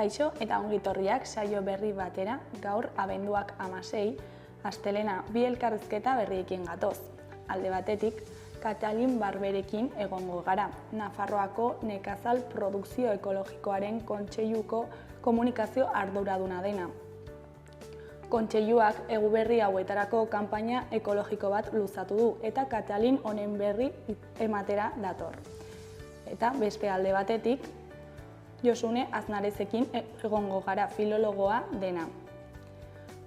Kaixo eta ongitorriak saio berri batera, gaur abenduak 16, astelena bi elkarrizketa berriekin gatoz. Alde batetik, Katalin Barberekin egongo gara, Nafarroako nekazal produkzio ekologikoaren kontseiluko komunikazio arduraduna dena. Kontseiluak eguberri hauetarako kanpaina ekologiko bat luzatu du eta Katalin honen berri ematera dator. Eta beste alde batetik, Josune Aznarezekin egongo gara, filologoa dena.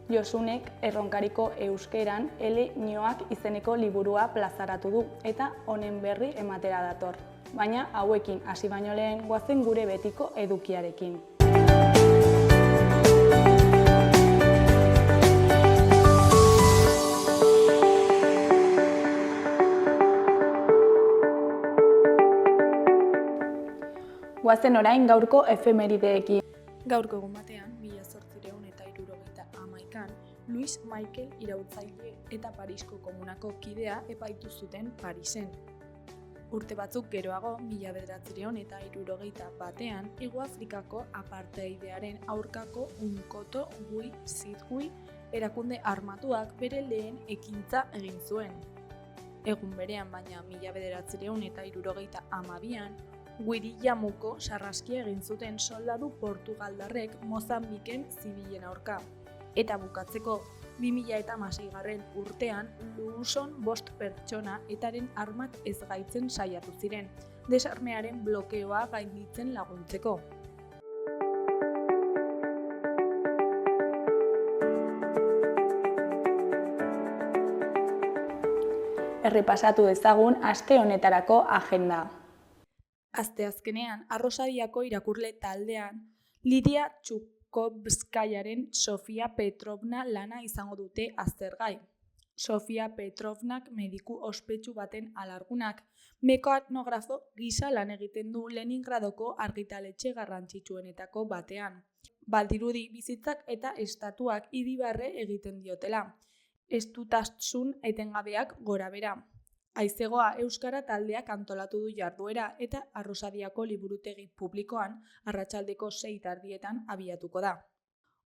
Josunek Erronkariko euskeran Ele-Nioak izeneko liburua plazaratu du eta honen berri ematera dator. Baina hauekin hasi baino lehen goazen gure betiko edukiarekin. Goazen orain gaurko efemerideekin. Gaurko egun batean, 1871an, Luis Michael iraultzaile eta Parisko komunako kidea epaitu zuten Parisen. Urte batzuk geroago, 1961an, Hego Afrikako apartheidearen aurkako Umkhonto we Sizwe erakunde armatuak bere lehen ekintza egin zuen. Egun berean, baina 1962an, Guirillamuko sarraskia egin zuten soldadu portugaldarrek Mozambiken zibilen aurka. Eta bukatzeko, 2016 urtean, Luzon 5 pertsona etaren armak ez gaitzen saiatu ziren, desarmearen blokeoa gainditzen laguntzeko. Errepasatu dezagun aste honetarako agenda. Asteazkenean, Arrosadiako irakurle taldean, Lidia Txukovskaiaren Sofia Petrovna lana izango dute aztergai. Sofia Petrovnak mediku ospetsu baten alargunak, mekanografo gisa lan egiten du Leningradoko argitaletxe garrantzitsuenetako batean. Badirudi bizitzak eta estatuak irribarre egiten diotela. Estutasun etengabeak gorabehera. Haizegoa euskara taldeak antolatu du jarduera eta Arrosadiako liburutegi publikoan arratsaldeko 6:00 abiatuko da.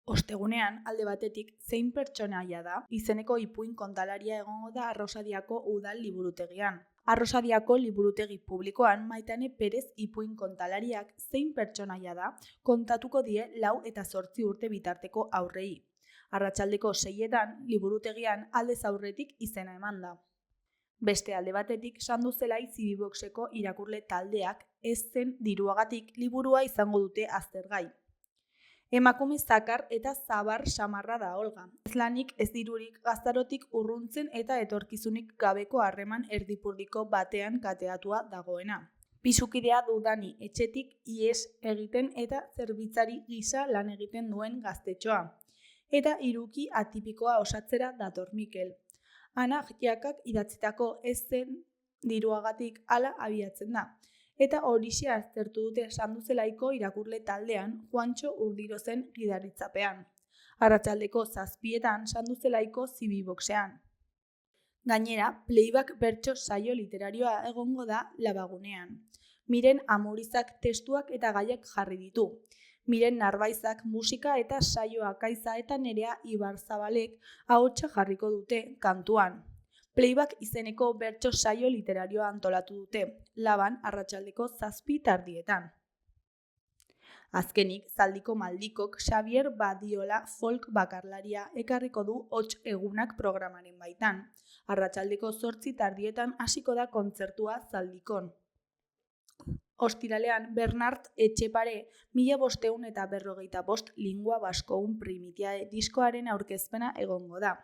Ostegunean, alde batetik, zein pertsonaia da izeneko ipuin kontalaria egongo da Arrosadiako udal liburutegian. Arrosadiako liburutegi publikoan Maitane Perez ipuin kontalariak zein pertsonaia da kontatuko die 4 eta 8 urte bitarteko haurrei. Arratsaldeko 6:00 liburutegian aldez aurretik izena eman da. Beste alde batetik, Sandu Zelai Zibiboxeko irakurle taldeak ez zen diruagatik liburua izango dute aztergai. Emakume zakar eta zabar samarra da Olga. Ez lanik, ez dirurik, gaztarotik urruntzen eta etorkizunik gabeko harreman erdipurdiko batean kateatua dagoena. Pisukidea du Dani, etxetik ihes egiten eta zerbitzari gisa lan egiten duen gaztetxoa. Eta hiruki atipikoa osatzera dator Mikel. Ana Jakak idatzitako ez zen diruagatik hala abiatzen da. Eta horixe aztertu dute Sandu Zelaiko irakurle taldean Juantxo Urdirozen gidaritzapean. Arratsaldeko 7:00 Sandu Zelaiko Zibiboxean. Gainera, playback bertso saio literarioa egongo da Labagunean. Miren Amurizak testuak eta gaiak jarri ditu. Miren Narbaizak musika eta saio Akaiza eta Nerea Ibarzabalek ahotsa jarriko dute kantuan. Playback izeneko bertso saio literarioa antolatu dute, Laban arratsaldeko 7:30. Azkenik, Zaldiko Maldikok Xavier Badiola folk bakarlaria ekarriko du Hots Egunak programaren baitan. Arratsaldeko 8:30 hasiko da kontzertua Zaldikon. Ostiralean, Bernard Etxepare 1545 lingua baskoun primitiae diskoaren aurkezpena egongo da.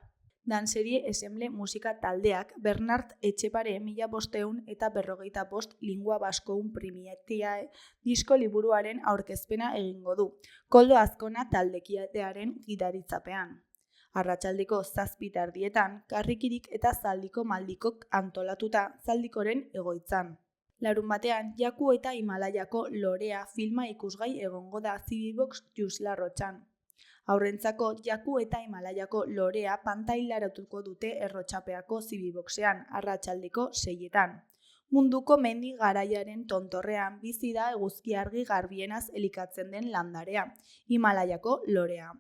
Danserie Ensemble musika taldeak Bernard Etxepare 1545 lingua baskoun primitiae disko liburuaren aurkezpena egingo du, Koldo Azkona taldekidearen gidaritzapean. Arratsaldeko 7:30 Karrikirik eta Zaldiko Maldikok antolatuta Zaldikoren egoitzan. Larunbatean, Jaku eta Himalaiako Lorea filma ikusgai egongo da Zibibox Juslarrotxan. Haurrentzako Jaku eta Himalaiako Lorea pantailaratuko dute Errotxapeako Zibiboxean, arratsaldeko 6:00. Munduko mendi garaiaren tontorrean bizi da eguzki argi garbienaz elikatzen den landarea, Himalaiako lorea.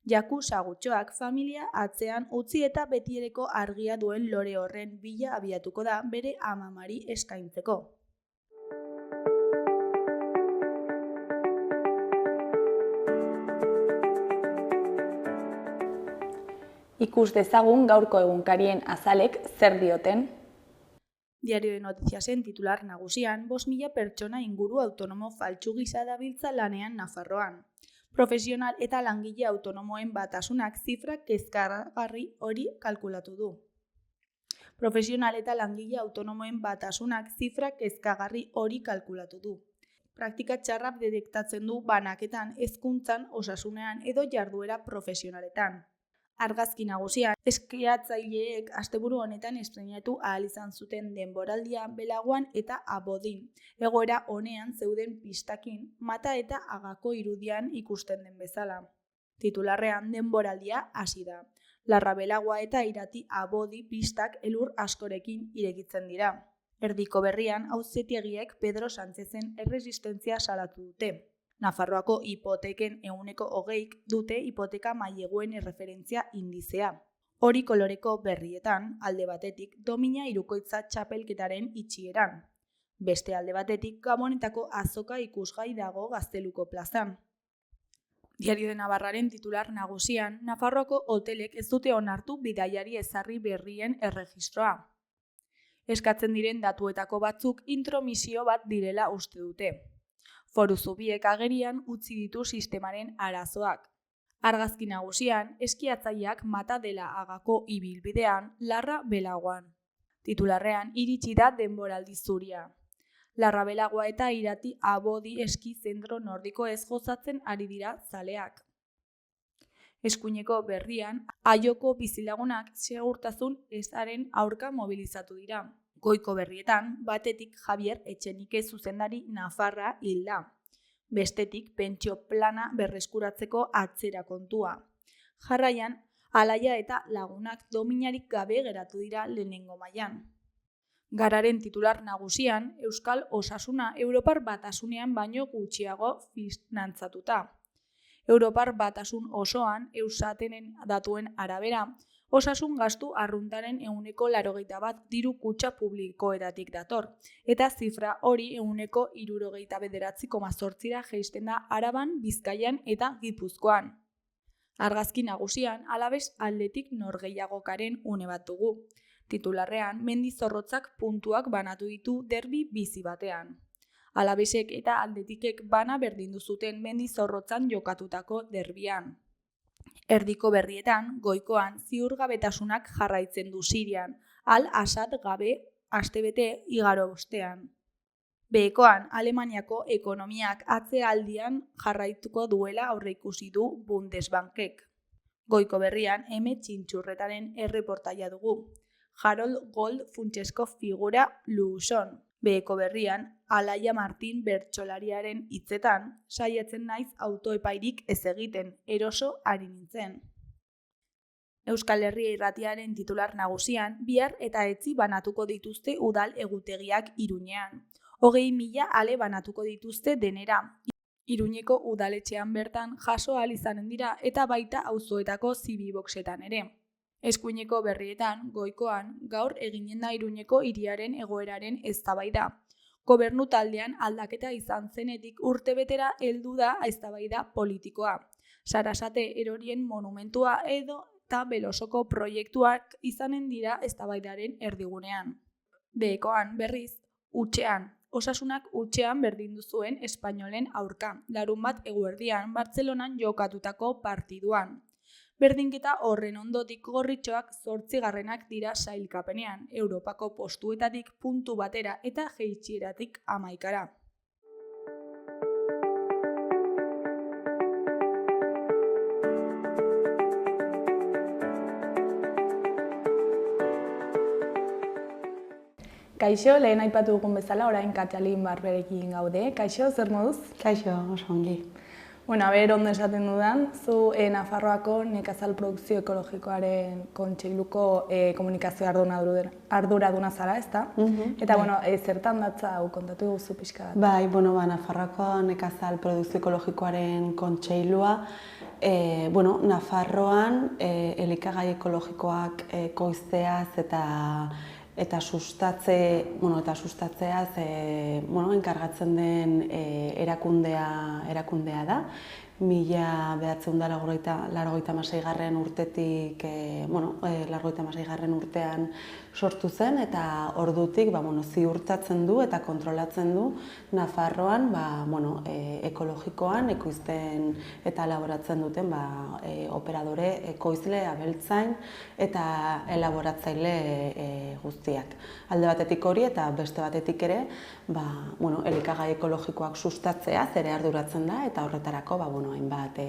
Jaku sagutxoak familia atzean utzi eta betiereko argia duen lore horren bila abiatuko da bere amamari eskaintzeko. Ikus dezagun gaurko egunkarien azalek zer dioten. Diario de Noticiasen titular nagusian, 5.000 pertsona inguru autonomo faltsu gisa dabiltza lanean Nafarroan. Profesional eta langile autonomoen batasunak zifra kezkagarri hori kalkulatu du. Profesional eta langile autonomoen batasunak zifra kezkagarri hori kalkulatu du. Praktika txarrak detektatzen du banaketan, hezkuntzan, osasunean edo jarduera profesionaletan. Argazki nagusian, eskiatzaileek asteburu honetan estreinatu ahal izan zuten denboraldia Belaguan eta Abodin. Egoera onean zeuden pistakin, mata eta agako irudian ikusten den bezala. Titularrean denboraldia hasi da. Larra Belagua eta Irati Abodi pistak elur askorekin irekitzen dira. Erdiko Berrian auzitegiek Pedro Sánchezen erresistentzia salatu dute. Nafarroako hipoteken 20% dute hipoteka maileguen erreferentzia indizea. Hori koloreko berrietan, alde batetik, domina hirukoitza txapelketaren itxieran. Beste alde batetik, Gabonetako azoka ikusgai dago Gazteluko plazan. Diario de Navarraren titular nagusian, Nafarroako hotelek ez dute onartu bidaiari ezarri berrien erregistroa. Eskatzen diren datuetako batzuk intromisio bat direla uste dute. Foru zubiek agerian utzi ditu sistemaren arazoak. Argazki nagusian, eskiatzaileak mata dela agako ibilbidean, Larra Belaguan. Titularrean iritsi da denboraldi zuria. Larra Belagua eta Irati Abodi eski zentro nordiko ez gozatzen ari dira zaleak. Eskuineko Berrian, Aioko bizilagunak segurtasun ezaren aurka mobilizatu dira. Goiko Berrietan, batetik Javier Etxenike zuzendari Nafarra hilda. Bestetik pentsio plana berreskuratzeko atzera kontua. Jarraian, Alaia eta lagunak dominarik gabe geratu dira lehenengo mailan. Gararen titular nagusian, Euskal Osasuna Europar Batasunean baino gutxiago finantzatuta. Europar Batasun osoan, Eusatenen datuen arabera, osasun gastu arruntaren 81% diru kutxa publikoetatik dator, eta zifra hori 69,8% jaisten da Araban, Bizkaian eta Gipuzkoan. Argazki nagusian, Alabes aldetik norgehiagokaren une bat dugu. Titularrean, Mendizorrotzak puntuak banatu ditu derbi bizi batean. Alabesek eta aldetikek bana berdindu zuten Mendizorrotzan jokatutako derbian. Erdiko Berrietan, goikoan, ziurgabetasunak jarraitzen du Sirian, Al-Assad gabe astebete igaro ostean. Behekoan, Alemaniako ekonomiak atzealdian jarraituko duela aurreikusi du Bundesbankek. Goiko Berrian, Txintxurretaren erreportaia dugu. Harold Gold funtsesko figura Luzon. Beheko Berrian, Alaia Martin bertsolariaren hitzetan, saiatzen naiz autoepairik ez egiten, eroso ari nintzen. Euskal Herria Irratiaren titular nagusian, bihar eta etzi banatuko dituzte udal egutegiak Iruñean. 20.000 ale banatuko dituzte denera. Iruñeko udaletxean bertan jaso ahal izanen dira eta baita auzoetako zibiboxetan ere. Eskuineko Berrietan, goikoan, gaur eginen da Iruñeko hiriaren egoeraren eztabaida. Gobernu taldean aldaketa izan zenetik urtebetera heldu da eztabaida politikoa. Sarasate erorien monumentua edo eta Belosoko proiektuak izanen dira eztabaidaren erdigunean. Behekoan, berriz, hutsean, osasunak hutsean berdindu zuen Espainolen aurka, larunbat eguerdian Bartzelonan jokatutako partiduan. Berdinketa horren ondotik gorritxoak 8. dira sailkapenean, Europako postuetatik puntu batera eta jeitsieratik 11. Kaixo, lehen aipatu dugun bezala, orain Katalin Barberekin gaude. Kaixo, zer moduz? Kaixo, oso ongi. Bueno, ondo esaten dudan, zu Nafarroako nekazal produkzio ekologikoaren kontseiluko komunikazio arduraduna zara, ezta? Eta, bueno, zertan datza hau kontatu guzu pixka bat? Bai, Nafarroako nekazal produkzio ekologikoaren kontseilua, Nafarroan elikagai ekologikoak ekoizteaz eta sustatzeaz enkargatzen den erakundea da. 1986 urtetik, 86 urtean sortu zen eta ordutik ziurtatzen du eta kontrolatzen du Nafarroan ekologikoan ekoizten eta elaboratzen duten operadore, ekoizle, abeltzain eta elaboratzaile guztiak. Alde batetik hori eta beste batetik ere elikagai ekologikoak sustatzea ere arduratzen da eta horretarako hainbat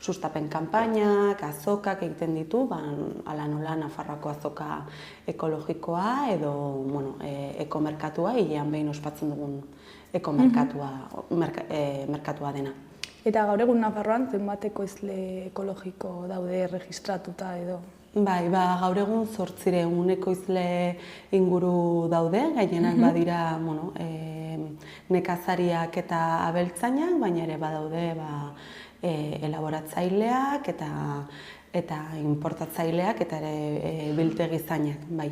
sustapen kanpainak, azokak egiten ditu, hala nola Nafarroako azoka ekologikoa edo ekomerkatua, hilean behin ospatzen dugun ekomerkatua dena. Eta gaur egun Nafarroan zenbat ekoizle ekologiko daude registratuta edo? Bai, gaur egun 800 ekoizle inguru daude, gehienak badira nekazariak eta abeltzainak, baina ere badaude elaboratzaileak eta importatzaileak eta ere biltegizainak, bai.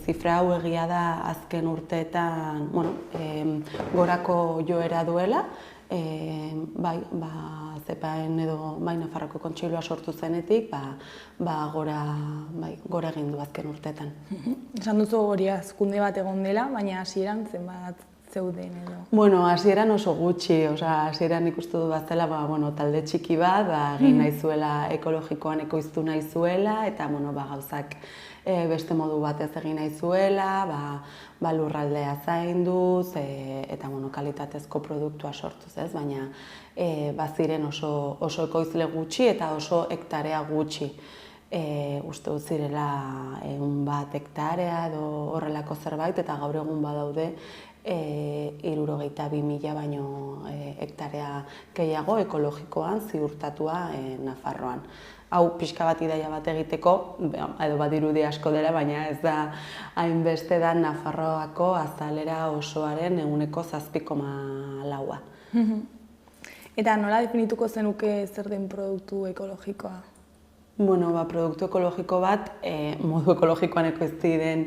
Zifra hau egia da azken urteetan gorako joera duela, zepaen edo Nafarroako kontseilua sortu zenetik, gora egin du azken urteetan. Esan duzu hori hazkunde bat egon dela, baina hasieran zenbat zeuden edo? Hasieran oso gutxi, hasieran ikustu du bazela talde txiki bat, egin nahi zuela ekologikoan ekoiztu nahi zuela, eta gauzak beste modu batez egin nahi zuela, lurraldea zainduz, eta kalitatezko produktua sortuz, baina baziren oso ekoizle gutxi eta oso hektarea gutxi. Uste dut zirela 100 hektarea edo horrelako zerbait, eta gaur egun badaude 62.000 baino hektarea gehiago ekologikoan ziurtatua Nafarroan. Hau pixka bat idaia bat egiteko, edo badirudi asko dela, baina ez da hainbeste da Nafarroako azalera osoaren 7,4%. Eta nola definituko zenuke zer den produktu ekologikoa? Produktu ekologiko bat, modu ekologikoan ekoizti den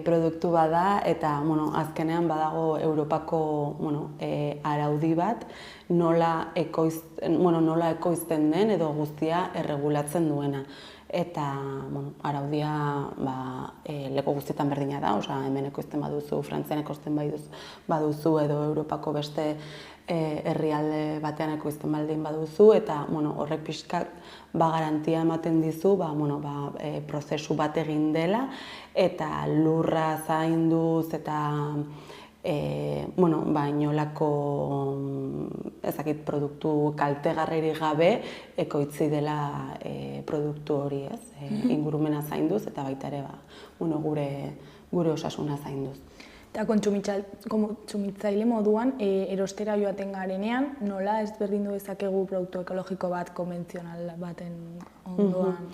produktu bat da, eta azkenean badago Europako araudi bat nola ekoizten den edo guztia erregulatzen duena. Eta araudia leku guztietan berdina da, hemen ekoizten baduzu, Frantzian ekoizten baduzu edo Europako beste herrialde batean ekoizten baldin baduzu, eta horrek pixkat garantia ematen dizu prozesu bat egin dela, eta lurra zainduz eta inolako produktu kaltegarririk gabe ekoitzi dela produktu hori, ingurumena zainduz eta baita ere gure osasuna zainduz. Eta kontsumitzaile moduan, erostera joaten garenean, nola ezberdindu dezakegu produktu ekologiko bat konbentzional baten ondoan?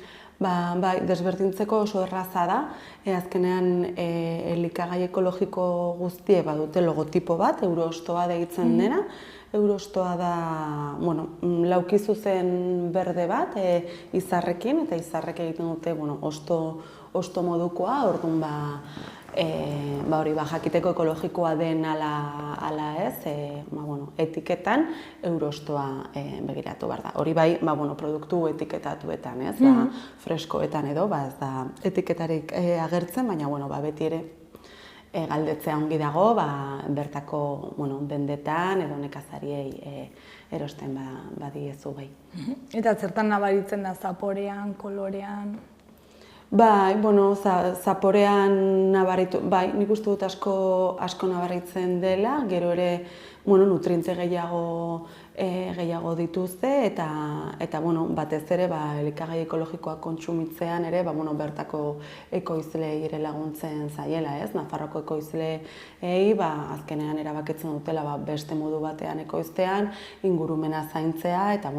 Desberdintzeko oso erraza da, azkenean elikagai ekologiko guztiek badute logotipo bat, Eurostoa deitzen dena. Eurostoa da lauki zuzen berde bat izarrekin, eta izarrek egiten dute osto modukoa, orduan hori jakiteko ekologikoa den ala ez, etiketan Eurostoa begiratu behar da. Hori bai, produktu etiketatuetan, freskoetan edo, ez da etiketarik agertzen, baina beti ere galdetzea ongi dago, bertako dendetan edo nekazariei erosten badiezu bai. Eta zertan nabaritzen da, zaporean, kolorean? Zaporean nabaritu, nik uste dut asko nabaritzen dela, gero ere nutrientze gehiago gehiago dituzte eta bueno, batez ere elikagai ekologikoak kontsumitzean ere bertako ekoizleei ere laguntzen zaiela, ez? Nafarroako ekoizleei azkenean erabakitzen dutela beste modu batean ekoiztean, ingurumena zaintzea eta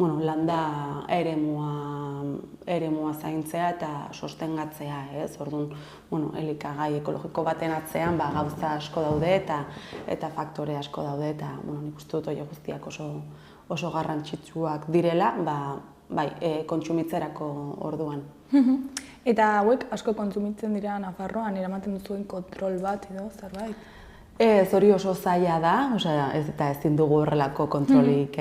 landa eremua zaintzea eta sostengatzea, ez? Orduan, elikagai ekologiko baten atzean gauza asko daude eta faktore asko daude eta nik uste dut hori guztiak oso garrantzitsuak direla, kontsumitzerako orduan. Eta hauek asko kontsumitzen dira Nafarroan, eramaten duzuen kontrol bat edo zerbait? Ez, hori oso zaila da, eta ezin dugu horrelako kontrolik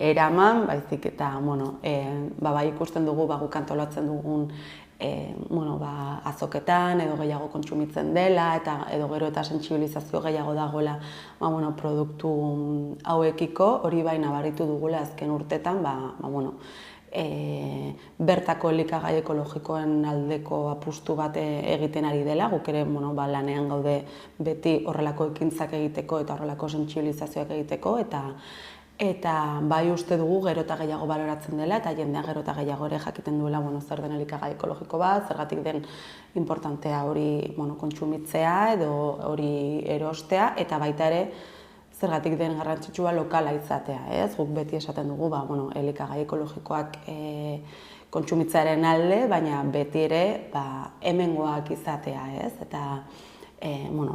eraman, baizik eta ikusten dugu guk antolatzen dugun azoketan edo gehiago kontsumitzen dela edo gero eta sentsibilizazio gehiago dagoela produktu hauekiko, hori nabaritu dugula azken urtetan, bertako elikagai ekologikoen aldeko apustu bat egiten ari dela, guk ere lanean gaude beti horrelako ekintzak egiteko eta horrelako sentsibilizazioak egiteko eta bai uste dugu gero eta gehiago baloratzen dela eta jendea gero eta gehiago ere jakiten duela zer den elikagai ekologiko bat, zergatik den importantea hori kontsumitzea edo hori erostea eta baita ere zergatik den garrantzitsua lokala izatea, ez? Guk beti esaten dugu, elikagai ekologikoak kontsumitzearen alde, baina beti ere hemengoak izatea, ez? Eta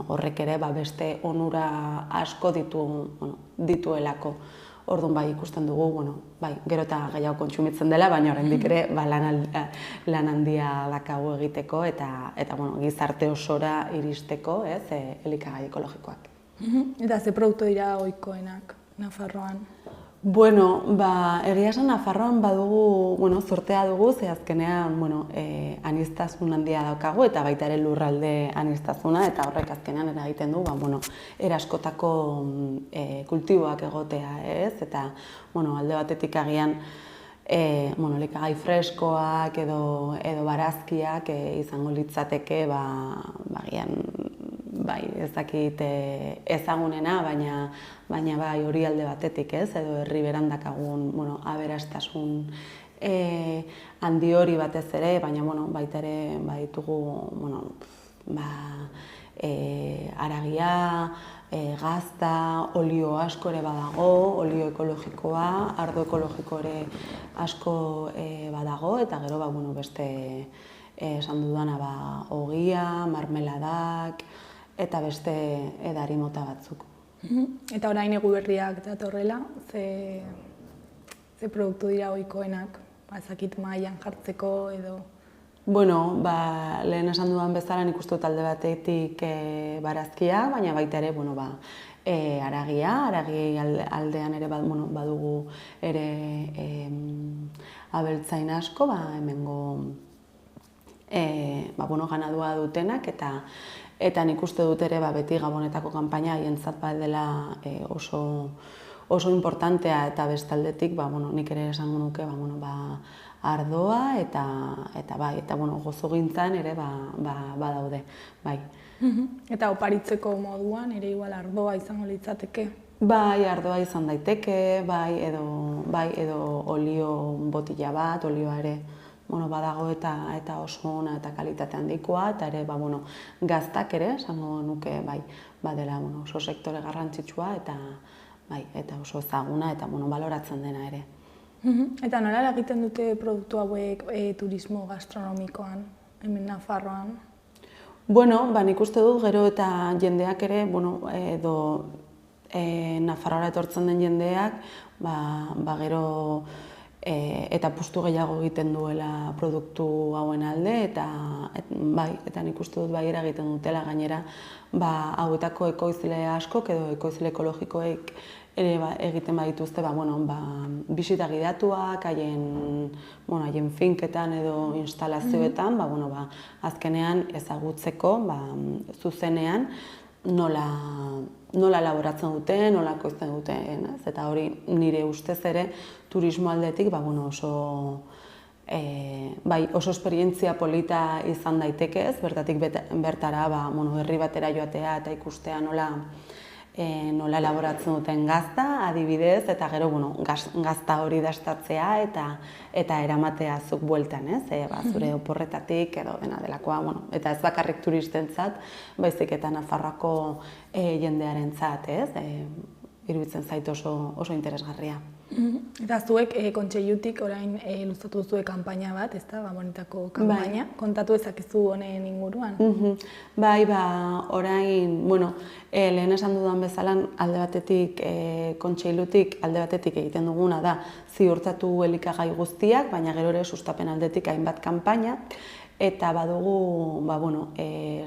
horrek ere beste onura asko dituelako. Orduan ikusten dugu, gero eta gehiago kontsumitzen dela, baina oraindik ere lan handia dakagu egiteko eta gizarte osora iristeko, ez? Elikagai ekologikoak. Eta ze produktu dira ohikoenak Nafarroan? Bueno, egia esan Nafarroan badugu, zortea dugu, ze azkenean, aniztasun handia daukagu eta baita ere lurralde aniztasuna eta horrek azkenean eragiten du, eraskotako kultiboak egotea, ez? Eta, alde batetik agian, elikagai freskoak edo barazkiak izango litzateke, agian, ez dakit ezagunena, baina hori alde batetik, ez? Edo herri beran dakagun aberastasun handi hori batez ere, baina baita ere baditugu haragia, gazta, olio asko ere badago, olio ekologikoa, ardo ekologiko ere asko badago, eta gero beste esan dudana ogia, marmeladak, eta beste edari mota batzuk. Eta orain egu berriak datorrela, ze produktu dira ohikoenak, ezakit mahaian jartzeko edo? Bueno, lehen esan dudan bezala nik uste dut alde batetik barazkia, baina baita ere, haragia, haragi aldean ere badugu ere abeltzain asko, hemengo ganadua dutenak eta nik uste dut ere beti Gabonetako kanpaina haientzat dela oso importantea eta bestaldetik nik ere esango nuke ardoa eta gozogintzan ere badaude. Eta oparitzeko moduan ere igual ardoa izango litzateke? Bai, ardoa izan daiteke, edo olio botila bat, olioa ere badago eta oso ona eta kalitate handikoa, eta ere gaztak ere, esango nuke badela oso sektore garrantzitsua eta oso ezaguna eta baloratzen dena ere. Eta nola eragiten dute produktu hauek turismo gastronomikoan, hemen Nafarroan? Bueno, nik uste dut gero eta jendeak ere, edo Nafarroara etortzen den jendeak, gero eta apustu gehiago egiten duela produktu hauen alde, eta nik uste dut eragiten dutela gainera hauetako ekoizle askok edo ekoizle ekologikoek ere egiten badituzte bisita gidatuak, haien finketan edo instalazioetan, azkenean ezagutzeko zuzenean nola elaboratzen duten, nola ekoizten duten, eta hori nire ustez ere turismo aldetik oso esperientzia polita izan daiteke, bertatik bertara herri batera joatea eta ikustea nola nola elaboratzen duten gazta, adibidez, eta gero, bueno, gazta hori dastatzea eta eramatea zuk bueltan, ez? Zure oporretatik edo dena delakoa, bueno, eta ez bakarrik turistentzat, baizik eta Nafarroako jendearentzat, ez? Iruditzen zait oso interesgarria. Eta zuek kontseilutik orain luzatu duzue kanpaina bat, ezta, Gabonetako kanpaina, kontatu ezakizu honen inguruan? Bai, orain, bueno, lehen esan dudan bezala, alde batetik, kontseilutik, alde batetik egiten duguna da ziurtatu elikagai guztiak, baina gero ere sustapen aldetik hainbat kanpaina, eta badugu,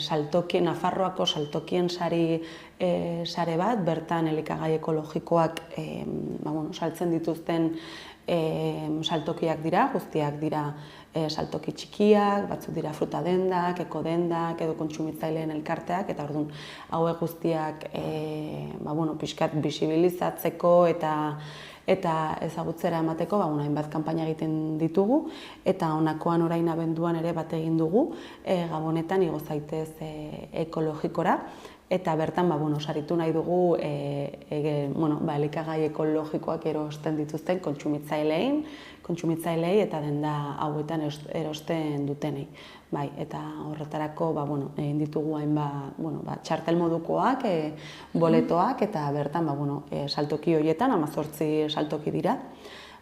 saltokien, Nafarroako saltokien sare bat, bertan elikagai ekologikoak saltzen dituzten saltokiak dira, guztiak dira saltoki txikiak, batzuk dira fruta dendak, eko dendak, edo kontsumitzaileen elkarteak, eta orduan hauek guztiak pixkat bisibilizatzeko eta ezagutzera emateko, hainbat kanpaina egiten ditugu, eta honakoan orain abenduan ere bat egin dugu, Gabonetan igo zaitez ekologikora, eta bertan saritu nahi dugu elikagai ekologikoak erosten dituzten kontsumitzaileei eta denda hauetan erosten dutenei. Eta horretarako egin ditugu hainbat txartel modukoak, boletoak, eta bertan saltoki horietan, 18 saltoki dira,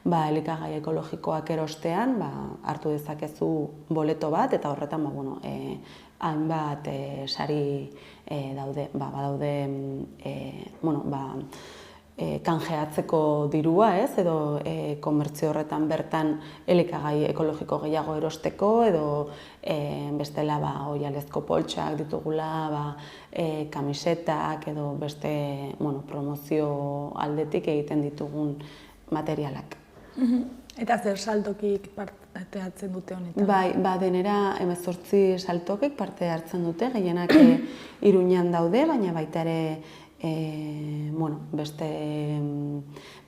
elikagai ekologikoak erostean hartu dezakezu boleto bat, eta horretan hainbat sari daude, kanjeatzeko dirua, edo komertzio horretan bertan elikagai ekologiko gehiago erosteko, edo bestela oihalezko poltsak ditugula, kamisetak, edo beste promozio aldetik egiten ditugun materialak. Eta zer saltokik parte hartzen dute honetan? Denera 18 saltokik parte hartzen dute, gehienak Iruñan daude, baina baita ere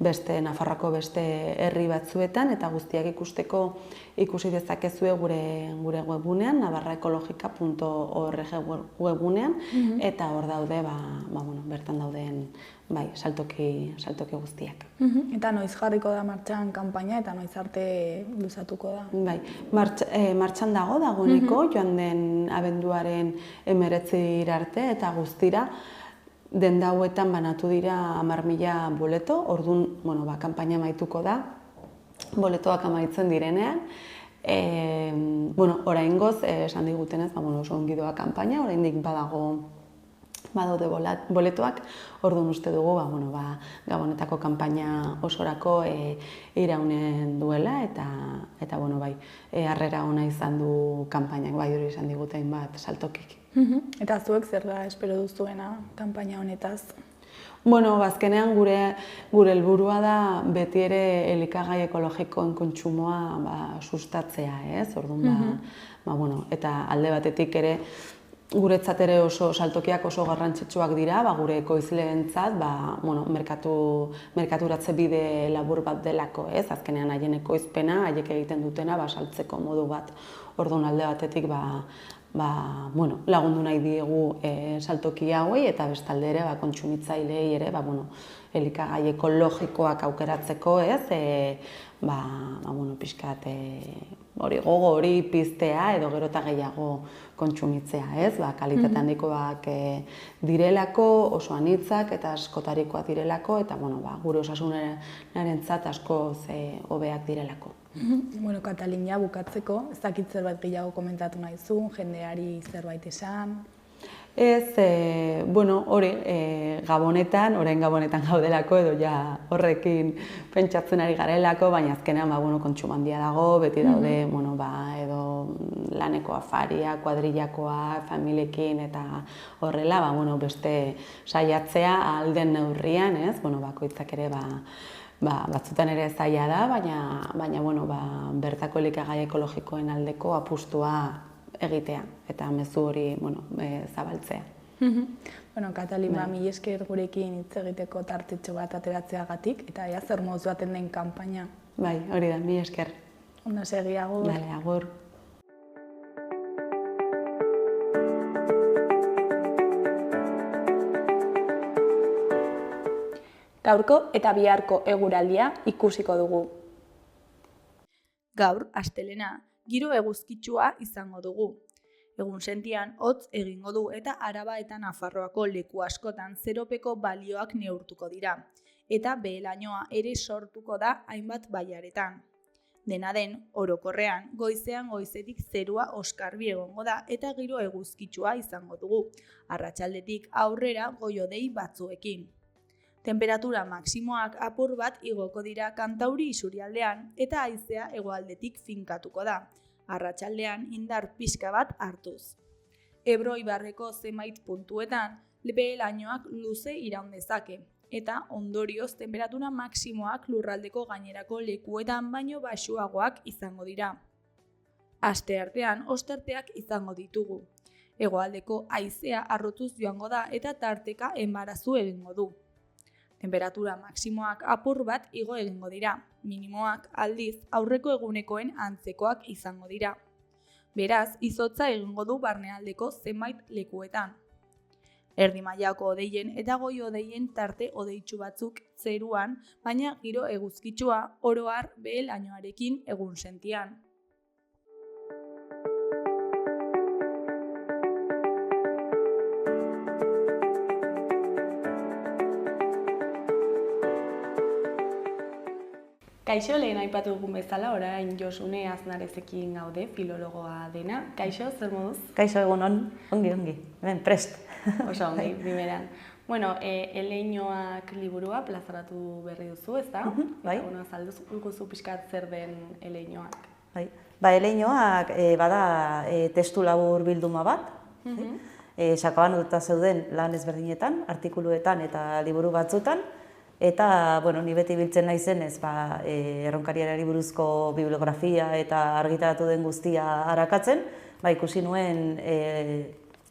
beste Nafarroako beste herri batzuetan, eta guztiak ikusteko ikusi dezakezue gure webgunean, navarraekologika.org webgunean, eta hor daude bertan dauden saltoki guztiak. Eta noiz jarriko da martxan kanpaina eta noiz arte luzatuko da? Martxan dagoeneko, joan den abenduaren 19 arte eta guztira, denda hauetan banatu dira 10.000 boleto, orduan kanpaina amaituko da, boletoak amaitzen direnean. Oraingoz, esan digutenez, oso ongi doa kanpaina, oraindik badaude boletoak, orduan uste dugu Gabonetako kanpaina osorako iraunen duela, eta harrera ona izan du kanpainak, hori izan digute hainbat saltokik. Eta zuek zer da espero duzuena kanpaina honetaz? Azkenean gure helburua da beti ere elikagai ekologikoen kontsumoa sustatzea, ez? Orduan, eta alde batetik ere guretzat ere saltokiak oso garrantzitsuak dira, gure ekoizleentzat, merkaturatze bide labur bat delako, ez? Azkenean haien ekoizpena, haiek egiten dutena, saltzeko modu bat. Orduan alde batetik lagundu nahi diegu saltoki hauei, eta bestalde ere kontsumitzaileei ere elikagai ekologikoak aukeratzeko, ez? Pixkat gogo hori piztea edo gero eta gehiago kontsumitzea, ez? Kalitate handikoak direlako, oso anitzak eta askotarikoak direlako, eta gure osasunarentzat askoz hobeak direlako. Katalina, bukatzeko, ez dakit zerbait gehiago komentatu nahi zu, jendeari zerbait esan? Ez, hori, orain Gabonetan gaudelako, edo horrekin pentsatzen ari garelako, baina azkenean kontsumo handia dago, beti daude, edo laneko afaria, kuadrillakoa, familiekin, eta horrela, beste saiatzea alden neurrian, ez? Bakoitzak ere, batzutan ere zaila da, baina bertako elikagai ekologikoen aldeko apustua egitea, eta mezu hori zabaltzea. Katalin, mila esker gurekin hitz egiteko tartetxo bat ateratzeagatik, eta zer moduz baten den kanpaina. Hori da, mila esker. Ondo segi, agur. Agur. Gaurko eta biharko eguraldia ikusiko dugu. Gaur, astelena, giro eguzkitsua izango dugu. Egunsentian hotz egingo du eta Araba eta Nafarroako leku askotan zeropeko balioak neurtuko dira. Eta behe-lainoa ere sortuko da hainbat bailaretan. Dena den, orokorrean, goizean goizetik zerua oskarbi egongo da eta giro eguzkitsua izango dugu. Arratsaldetik aurrera goi-hodei batzuekin. Tenperatura maksimoak apur bat igoko dira Kantauri isurialdean eta haizea hegoaldetik finkatuko da. Arratsaldean indar pixka bat hartuz. Ebro ibarreko zenbait puntuetan behe-lainoak luze iraun dezake. Eta ondorioz tenperatura maksimoak lurraldeko gainerako lekuetan baino baxuagoak izango dira. Asteartean ostarteak izango ditugu. Hegoaldeko haizea harrotuz joango da eta tarteka enbarazu egingo du. Tenperatura maksimoak apur bat igo egingo dira. Minimoak aldiz aurreko egunekoen antzekoak izango dira. Beraz, izotza egingo du barnealdeko zenbait lekuetan. Erdi mailako hodeien eta goi-hodeien tarte hodeitsu batzuk zeruan, baina giro eguzkitsua oro har behe-lainoarekin egunsentian. Kaixo, lehen aipatu dugun bezala, orain Josune Aznarezekin gaude, filologoa dena. Kaixo, zer moduz? Kaixo, egunon, ongi, hemen prest. Oso ongi, primeran. Bueno, Eleinoak liburua plazaratu berri duzu, ez da? Bai. Eta, bueno, azalduzu pixkat zer den Eleinoak. Bai. Eleinoak bada testu labur bilduma bat. Sakabanatuta zeuden lan ezberdinetan, artikuluetan eta liburu batzutan. Eta, bueno, ni beti biltzen naizenez, erronkariari buruzko bibliografia eta argitaratu den guztia arakatzen, ikusi nuen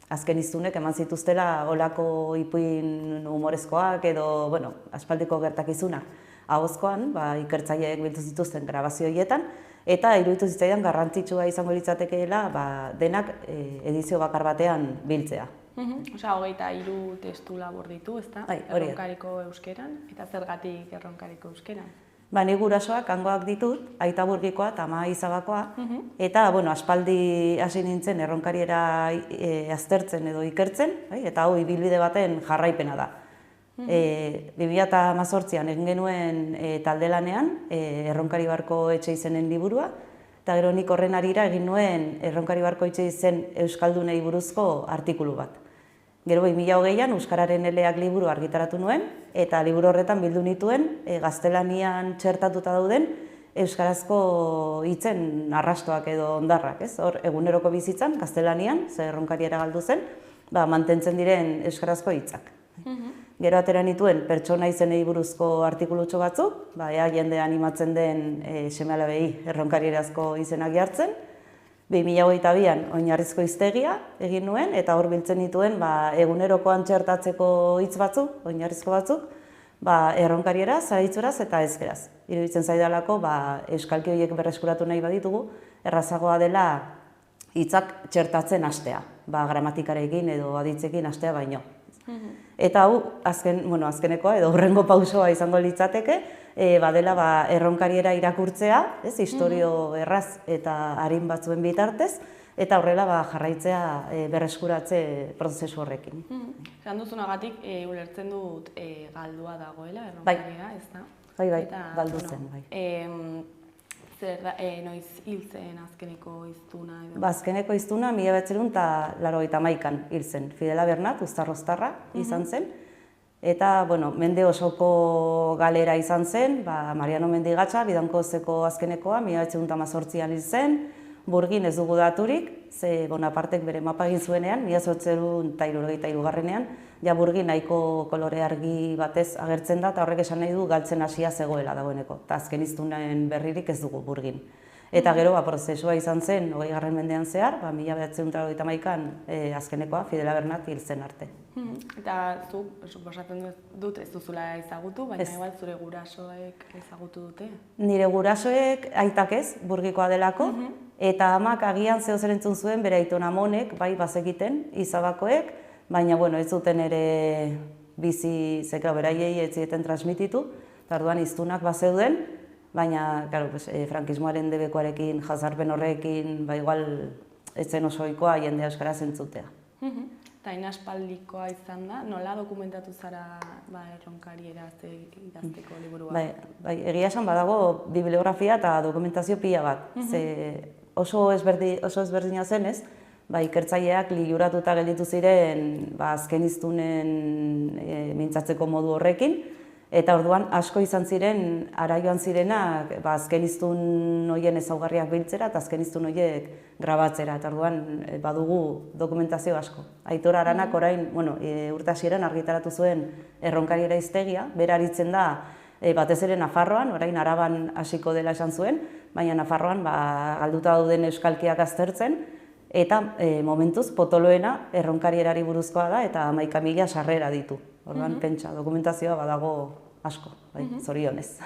azken hiztunek eman zituztela olako ipuin humorezkoak edo, bueno, aspaldiko gertakizunak ahozkoan, ikertzaileek biltu zituzten grabazio horietan, eta iruditu zitzaidan garrantzitsua izango litzatekeela denak edizio bakar batean biltzea. Osa, 23 testu labur ditu, ezta? Erronkariko euskeran, eta zergatik erronkariko euskeran? Ni gurasoak hangoak ditut, Aitaburgikoa eta Ama Izabakoa, eta aspaldi hasi nintzen erronkariera aztertzen edo ikertzen, eta hau ibilbide baten jarraipena da. 2018an egin genuen talde lanean, Erronkari Barko Etxe izenen liburua, eta gero nik horren harira egin nuen Erronkari Barko Etxe izen euskaldunei buruzko artikulu bat. Gero 2020an Euskararen Eleak liburu argitaratu nuen, eta liburu horretan bildu nituen gaztelanian txertatuta dauden euskarazko hitzen arrastoak edo ondarrak, ez? Hor eguneroko bizitzan gaztelanian, ze erronkariera galdu zen, mantentzen diren euskarazko hitzak. Gero atera nituen pertsona izenei buruzko artikulutxo batzuk, ea jende animatzen den seme-alabei erronkarierazko izenak jartzen. 2022an oinarrizko hiztegia egin nuen, eta hor biltzen nituen egunerokoan txertatzeko hitz batzuk, oinarrizko batzuk, erronkarieraz, zaritzuraz eta ezkeraz. Iruditzen zaidalako euskalki horiek berreskuratu nahi baditugu, errazagoa dela hitzak txertatzen hastea, gramatikarekin edo aditzekin hastea baino. Eta hau, azkenekoa edo hurrengo pausoa izango litzateke, badela erronkariera irakurtzea, istorio erraz eta arin batzuen bitartez, eta horrela jarraitzea berreskuratze prozesu horrekin. Esan duzunagatik, ulertzen dut galdua dagoela erronkariera, ez da? Bai, galdu zen, bai. Noiz hil zen azkeneko hiztuna edo? Azkeneko hiztuna 1981an hil zen. Fidela Bernat, uztarroztarra izan zen. Eta, mende osoko galera izan zen, Mariano Mendigatxa, Bidankozeko azkenekoa, 1918an hil zen. Burgin ez dugu daturik, ze Bonapartek bere mapa egin zuenean, 1873an, Burgin nahiko kolore argi batez agertzen da, eta horrek esan nahi du galtzen hasia zegoela dagoeneko. Eta azken hiztunen berririk ez dugu Burgin. Eta gero, prozesua izan zen, 20. mendean zehar, 1981an azkenekoa, Fidela Bernat hil zen arte. Eta zuk, suposatzen dut ez duzula ezagutu, baina igual zure gurasoek ezagutu dute? Nire gurasoek aitak ez, Burgikoa delako, eta amak agian zeo zer entzun zuen bere aiton amonek, bai bazekiten, Izabakoek, baina ez zuten ere bizi, zekra beraiei ez zieten transmititu, eta orduan hiztunak bazeuden, baina, frankismoaren debekoarekin, jazarpen horrekin, igual ez zen oso ohikoa jendea euskaraz entzutea. Eta aspaldikoa izan da, nola dokumentatu zara erronkarieraz idazteko liburua? Egia esan badago bibliografia eta dokumentazio pila bat. Oso ezberdina zenez, ikertzaileak liuratuta gelditu ziren azken hiztunen mintzatzeko modu horrekin, eta orduan asko izan ziren, ara joan zirenak azken hiztun horien ezaugarriak biltzera eta azken hiztun horiek grabatzera, eta orduan badugu dokumentazio asko. Aitor Aranak orain, urte hasieran argitaratu zuen Erronkariera hiztegia, bera aritzen da batez ere Nafarroan, orain Araban hasiko dela esan zuen, baina Nafarroan galduta dauden euskalkiak aztertzen, eta momentuz potoloena Erronkarierari buruzkoa da eta 11.000 sarrera ditu. Orduan, pentsa, dokumentazioa badago asko, zorionez.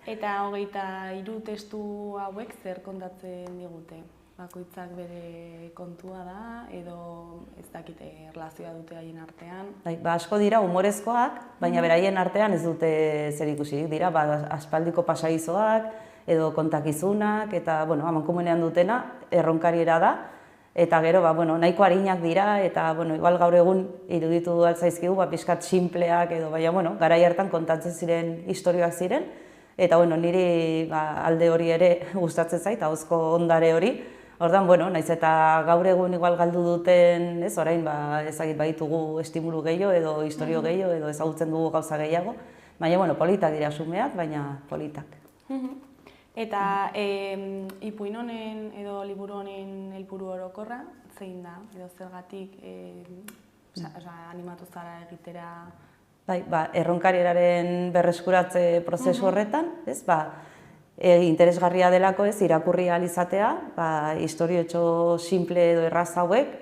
Eta 23 testu hauek zer kontatzen digute? Bakoitzak bere kontua da, edo ez dakite erlazioa dute haien artean? Asko dira humorezkoak, baina beraien artean ez dute zer ikusi. Dira, aspaldiko pasaizoak, edo kontakizunak, eta, amankomunean dutena, Erronkariera da. Eta gero, nahiko arinak dira, eta, igual gaur egun iruditu altzaizkigu, pixkat sinpleak edo, garai hartan kontatzen ziren istorioak ziren, eta, niri alde hori ere gustatzen zait, ahozko ondare hori. Ordan, naiz eta gaur egun igual galdu duten, orain ezagit baditugu estimulu gehiago edo istorio gehiago edo ezagutzen dugu gauza gehiago, baina, politak dira xumeak, baina politak. Eta ipuin honen edo liburu honen helburu orokorra zein da? Edo zergatik animatu zara egitera? Erronkarieraren berreskuratze prozesu horretan, interesgarria delako irakurri ahal izatea, istoriotxo simple edo erraz hauek,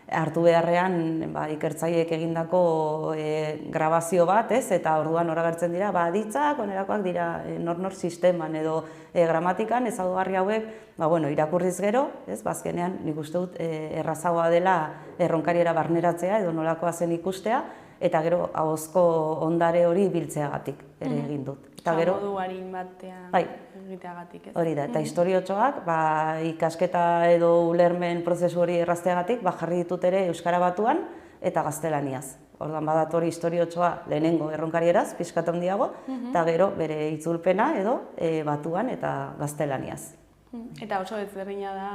hartu beharrean ikertzaileek egindako grabazio bat, eta orduan horagertzen dira, aditzak, onerakoak dira nor sisteman edo gramatikan, ezaugarri hauek, irakurriz gero, azkenean nik uste dut errazagoa dela Erronkariera barneratzea edo nolakoa zen ikustea, eta gero ahozko ondare hori biltzeagatik ere egin dut. Modu harin batean egiteagatik, ez? Hori da, eta istoriotxoak ikasketa edo ulermen prozesu hori errazteagatik jarri ditut ere Euskara Batuan eta gaztelaniaz. Orduan badatori istoriotxoa lehenengo Erronkarieraz, pixkat handiago, eta gero bere itzulpena edo Batuan eta gaztelaniaz. Eta oso ezberdina da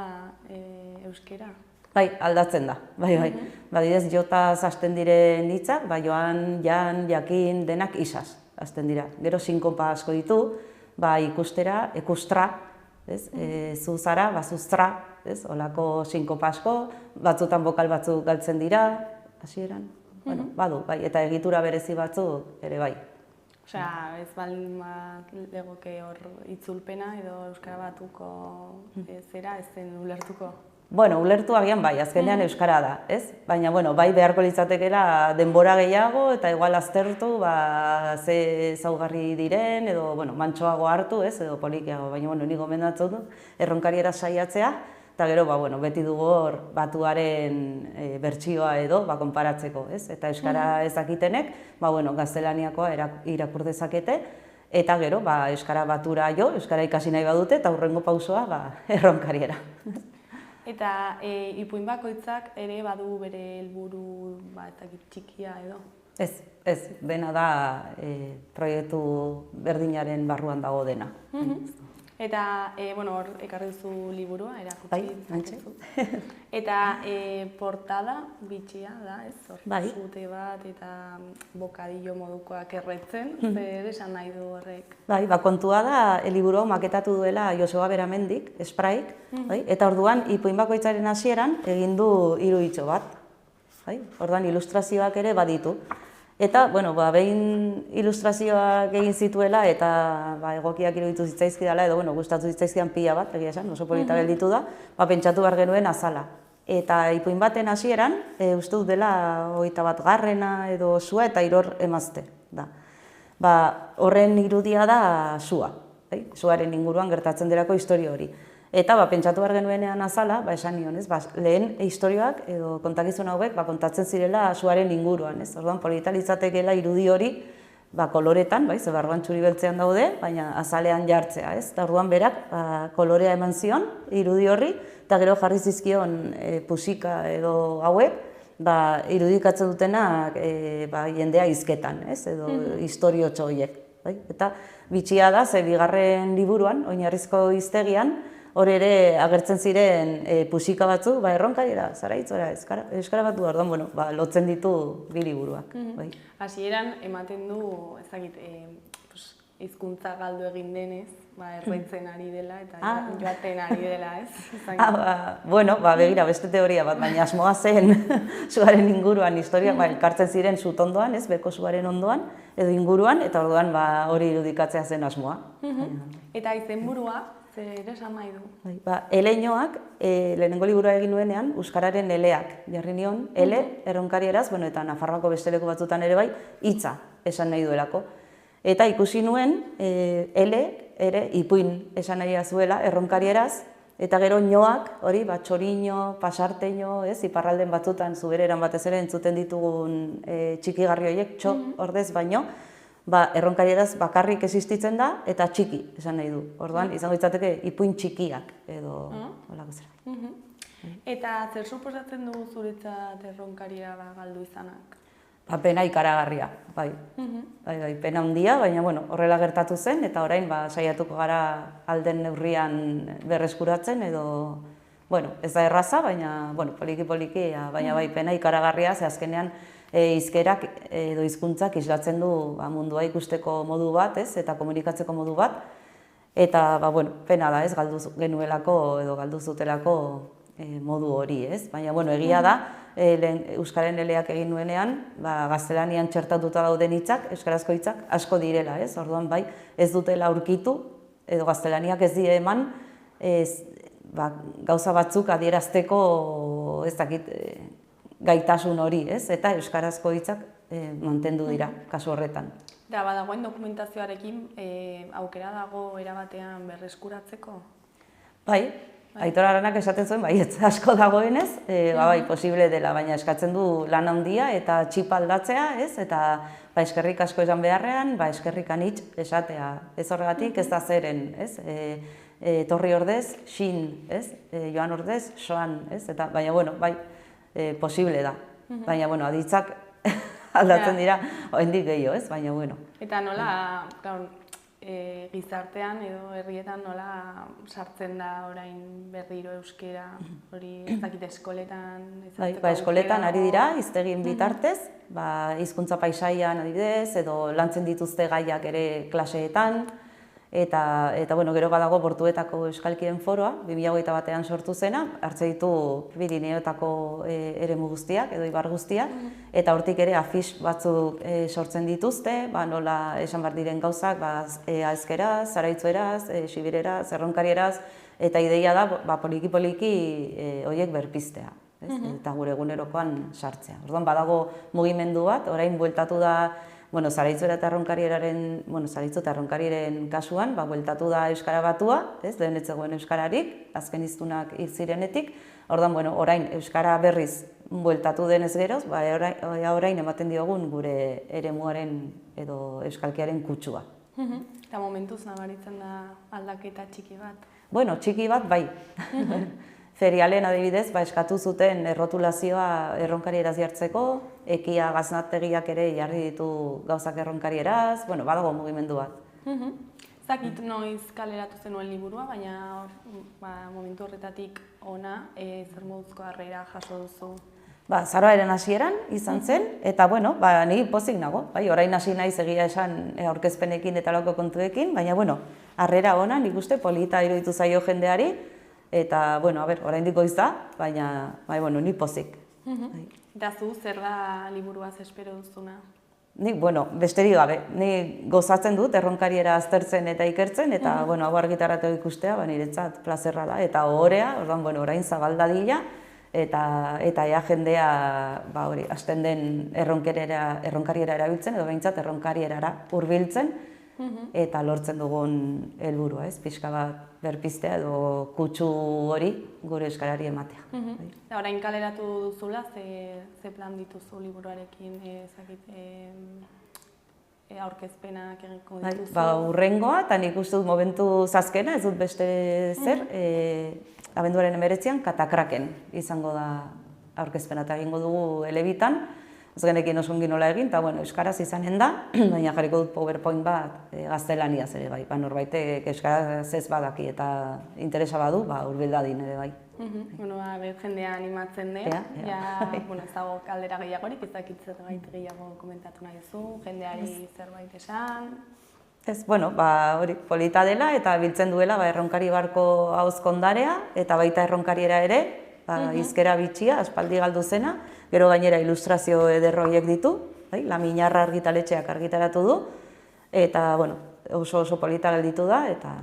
euskera? Aldatzen da, Badidez, jotaz hasten diren hitzak, joan, jan, jakin, denak isaz hasten dira. Gero sinkopa asko ditu, ikustera, ekustra, zu zara, zuztra, holako sinkopa asko, batzutan bokal batzuk galtzen dira, hasieran, badu, eta egitura berezi batzuk ere bai. Osea, ez baldin legoke hor itzulpena edo Euskara Batuko zera ez zen ulertuko? Ulertu agian azkenean euskara da, ez? Baina, beharko litzatekeela denbora gehiago eta igual aztertu, ze ezaugarri diren edo, mantsoago hartu, ez? Edo polikiago, baina, nik gomendatzen dut Erronkariera saiatzea, eta gero, beti dugu hor Batuaren bertsioa edo, konparatzeko, ez? Eta euskara ez dakitenek, gaztelaniakoa irakur dezakete, eta gero, Euskara Batura jo, euskara ikasi nahi badute, eta hurrengo pausoa, Erronkariera. Eta ipuin bakoitzak ere badu bere helburu txikia edo? Ez, dena da proiektu berdinaren barruan dago dena. Eta, hor ekarri duzu liburua, erakutsi. Eta portada bitxia da, ez? Zute bat eta bokadillo modukoak erretzen, zer esan nahi du horrek? Kontua da, liburua maketatu duela Joseba Beramendik, Spraik, eta orduan ipuin bakoitzaren hasieran egin du 3 hitxo bat. Orduan ilustrazioak ere baditu. Eta, behin ilustrazioak egin zituela eta egokiak iruditu zitzaizkidala edo gustatu zitzaizkidan pila bat, egia esan, oso polita gelditu da, pentsatu behar genuen azala. Eta ipuin baten hasieran, uste dut dela 21. edo sua eta Iror emazte. Horren irudia da sua, suaren inguruan gertatzen delako historia hori. Eta pentsatu behar genuenean azala, esan nion, lehen historioak edo kontakizun hauek kontatzen zirela suaren inguruan. Orduan, polita litzatekeela irudi hori koloretan, ze barruan txuri beltzean daude, baina azalean jartzea. Eta orduan berak kolorea eman zion irudi horri, eta gero jarri zizkion pusika edo hauek, irudikatzen dutenak jendea hizketan, edo historio txoiek. Eta bitxia da, ze bigarren liburuan, oinarrizko hiztegian, hor ere agertzen ziren pusika batzu, erronkariera, zaraitzora, euskara batu, orduan, lotzen ditu bi liburuak. Hasieran ematen du, ezagit, hizkuntza galdu egin denez, erroitzen ari dela eta joaten ari dela, ez? Bueno, begira, beste teoria bat, baina asmoa zen suaren inguruan historia, elkartzen ziren sut ondoan, beko suaren ondoan, edo inguruan, eta orduan hori irudikatzea zen asmoa. Eta izenburua, zer esan nahi du? Eleñoak, lehenengo liburua egin nuenean, euskararen eleak jarri nion, ele, erronkarieraz, eta Nafarroako beste leku batzutan ere bai, hitza esan nahi duelako. Eta ikusi nuen, ele, ere, ipuin esan nahi zuela, erronkarieraz, eta gero ñoak, hori, txoriño, pasarteño, iparralden batzutan, zubereran batez ere entzuten ditugun txikigarri horiek, txo, ordez baino, erronkarieraz bakarrik existitzen da, eta txiki esan nahi du. Orduan, izango ditzateke ipuin txikiak, edo, holako zera. Eta zer suposatzen du zuretzat erronkariera galdu izanak? Pena ikaragarria, pena handia, baina horrela gertatu zen, eta orain saiatuko gara alden neurrian berreskuratzen, edo, ez da erraza, baina poliki-poliki, baina pena ikaragarria, ze azkenean hizkerak edo hizkuntzak islatzen du mundua ikusteko modu bat, eta komunikatzeko modu bat, eta pena da, galdu genuelako edo galdu zutelako modu hori, baina egia da, euskaren eleak egin nuenean, gaztelanian txertatuta dauden hitzak, euskarazko hitzak, asko direla, orduan ez dutela aurkitu, edo gaztelaniak ez die eman, gauza batzuk adierazteko ez dakit gaitasun hori, eta euskarazko hitzak mantendu dira, kasu horretan. Eta badagoen dokumentazioarekin aukera dago erabatean berreskuratzeko? Aitor Aranak esaten zuen, asko dagoenez, posible dela, baina eskatzen du lan handia eta txipa aldatzea, eta eskerrik asko esan beharrean, eskerrik anitz esatea. Ez horregatik ez da zeren, torri ordez, xin, joan ordez, soan, baina, posible da. Baina, aditzak aldatzen dira, oraindik gehiago, baina, Eta nola, gizartean edo herrietan nola sartzen da orain berriro euskera, hori ez dakit eskoletan? Eskoletan ari dira, hiztegien bitartez, hizkuntza paisaian adibidez, edo lantzen dituzte gaiak ere klaseetan, eta gero badago Portuetako Euskalkien Foroa, 2021an sortu zena, hartze ditu Pirineoetako eremu guztiak, edo ibar guztiak, eta hortik ere afix batzuk sortzen dituzte, nola esan behar diren gauzak, aezkeraz, zaraitzueraz, sibireraz, erronkarieraz, eta ideia da poliki-poliki horiek berpiztea, eta gure egunerokoan sartzea. Orduan badago mugimendu bat, orain bueltatu da Zaraitzu eta erronkariaren kasuan, bueltatu da euskara batua, lehen ez zegoen euskararik, azken hiztunak hil zirenetik, orduan, orain euskara berriz bueltatu denez geroz, orain ematen diogun gure eremuaren edo euskalkiaren kutsua. Eta momentuz nabaritzen da aldaketa txiki bat? Txiki bat, bai. Ferialen adibidez, eskatu zuten errotulazioa erronkarieraz jartzeko, ekia gaznategiak ere jarri ditu gauzak erronkarieraz, badago mugimendu bat. Zakit noiz kaleratu zenuen liburua, baina momentu horretatik ona, zer moduzko harrera jaso duzu? Zaroaren hasieran izan zen, eta ni pozik nago, orain hasi naiz egia esan aurkezpenekin eta lako kontuekin, baina harrera ona, nik uste polita iruditu zaio jendeari, eta, oraindik goiz da, baina, ni pozik. Eta zu, zer da liburuaz espero duzuna? Nik, besterik gabe, ni gozatzen dut erronkariera aztertzen eta ikertzen, eta, hau argitaratu ikustea, niretzat plazerra da, eta ohorea, orain zabaldadila, eta ea jendea, hasten den erronkariera erabiltzen, edo behintzat erronkarierara hurbiltzen, eta lortzen dugun helburua, ez? Pixka bat berpiztea edo kutsu hori gure euskarari ematea. Eta orain kaleratu duzula, ze plan dituzu liburuarekin, aurkezpenak egiko dituzu? Hurrengoa, eta nik uste dut momentu azkena, ez dut beste zer, abenduaren 19an Katakraken izango da aurkezpena, eta egingo dugu Elebitan, ez genekin oso ongi nola egin, eta euskaraz izanen da, baina jarriko dut PowerPoint bat gaztelaniaz ere bai, norbaitek euskaraz ez badaki eta interesa badu, hurbil dadin ere bai. Jendea animatzen den, ez dago kaldera gehiagorik, ez dakit zerbait gehiago komentatu nahi duzu, jendeari zerbait esan. Ez, hori polita dela eta biltzen duela Erronkari Barko ahozkondarea eta baita erronkariera ere, hizkera bitxia, aspaldi galdu zena, gero gainera ilustrazio ederroiek ditu, Laminarra argitaletxeak argitaratu du, eta oso polita gelditu da, eta